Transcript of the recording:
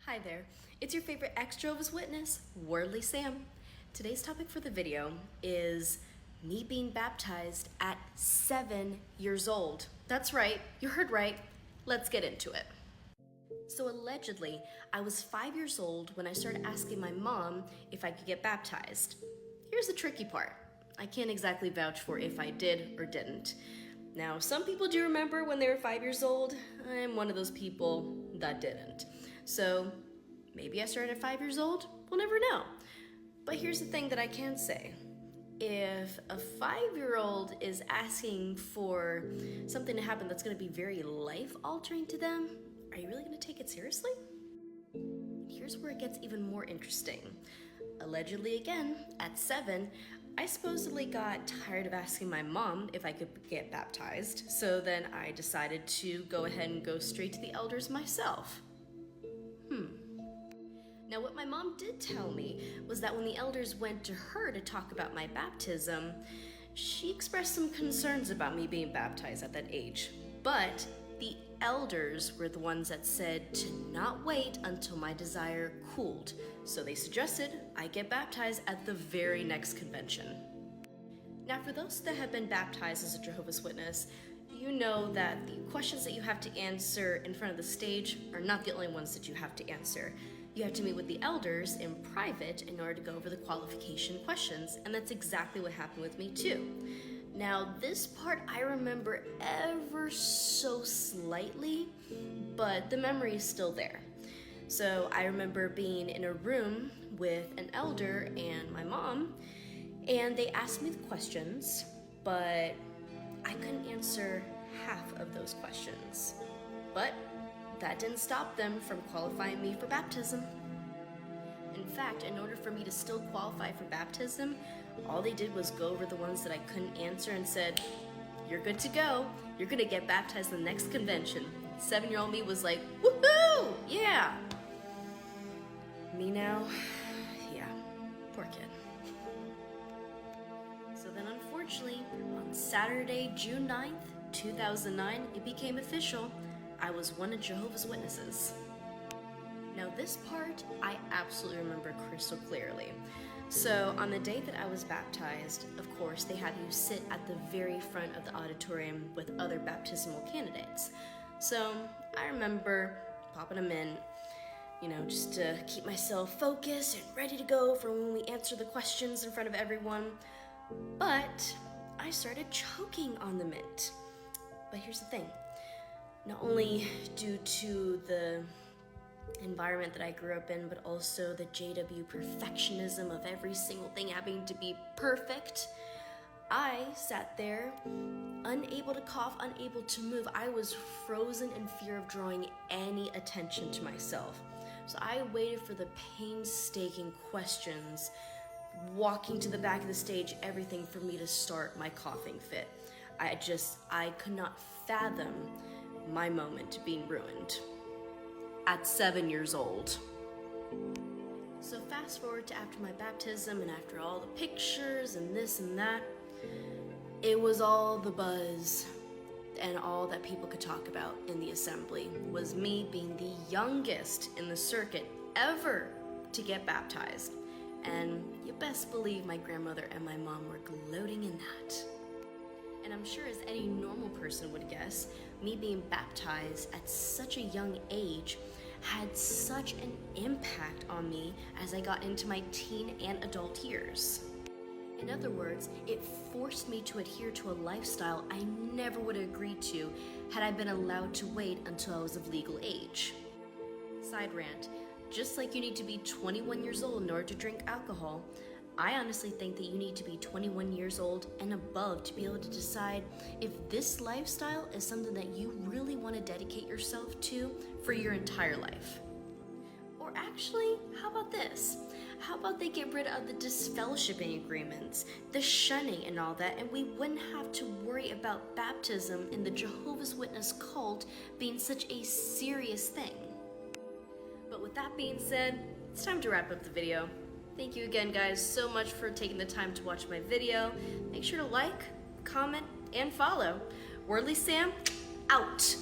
Hi there, it's your favorite ex-JEHOVAH'S Witness, Worldly Sam. Today's topic for the video is me being baptized at 7 years old. That's right, you heard right. Let's get into it. So allegedly, I was 5 years old when I started asking my mom if I could get baptized. Here's the tricky part. I can't exactly vouch for if I did or didn't. Now, some people do remember when they were 5 years old. I'm one of those people that didn't. So maybe I started at 5 years old, we'll never know. But here's the thing that I can say. If a 5-year-old is asking for something to happen that's gonna be very life-altering to them, are you really gonna take it seriously? Here's where it gets even more interesting. Allegedly again, at 7, I supposedly got tired of asking my mom if I could get baptized, so then I decided to go ahead and go straight to the elders myself. Now what my mom did tell me was that when the elders went to her to talk about my baptism, she expressed some concerns about me being baptized at that age. But the elders were the ones that said to not wait until my desire cooled. So they suggested I get baptized at the very next convention. Now for those that have been baptized as a Jehovah's Witness, you know that the questions that you have to answer in front of the stage are not the only ones that you have to answer. You have to meet with the elders in private in order to go over the qualification questions, and that's exactly what happened with me too. Now this part I remember ever so slightly, but the memory is still there. So I remember being in a room with an elder and my mom, and they asked me the questions, but I couldn't answer half of those questions. But that didn't stop them from qualifying me for baptism. In fact, in order for me to still qualify for baptism, all they did was go over the ones that I couldn't answer and said, "You're good to go. You're gonna get baptized in the next convention." 7-year-old me was like, "Woohoo! Yeah!" Me now, yeah, poor kid. So then unfortunately, on Saturday, June 9th, 2009, it became official. I was one of Jehovah's Witnesses. Now this part, I absolutely remember crystal clearly. So on the day that I was baptized, of course, they had you sit at the very front of the auditorium with other baptismal candidates. So I remember popping them in, just to keep myself focused and ready to go for when we answer the questions in front of everyone. But I started choking on the mint. But here's the thing. Not only due to the environment that I grew up in, but also the JW perfectionism of every single thing having to be perfect, I sat there, unable to cough, unable to move. I was frozen in fear of drawing any attention to myself. So I waited for the painstaking questions, walking to the back of the stage, everything for me to start my coughing fit. I could not fathom my moment being ruined at 7 years old. So fast forward to after my baptism and after all the pictures and this and that, it was all the buzz and all that people could talk about in the assembly was me being the youngest in the circuit ever to get baptized. And you best believe my grandmother and my mom were gloating in that. And I'm sure as any normal person would guess, me being baptized at such a young age had such an impact on me as I got into my teen and adult years. In other words, it forced me to adhere to a lifestyle I never would have agreed to had I been allowed to wait until I was of legal age. Side rant, just like you need to be 21 years old in order to drink alcohol, I honestly think that you need to be 21 years old and above to be able to decide if this lifestyle is something that you really want to dedicate yourself to for your entire life. Or actually, how about this? How about they get rid of the disfellowshipping agreements, the shunning and all that, and we wouldn't have to worry about baptism in the Jehovah's Witness cult being such a serious thing. But with that being said, it's time to wrap up the video. Thank you again, guys, so much for taking the time to watch my video. Make sure to like, comment, and follow. Worldly Sam, out.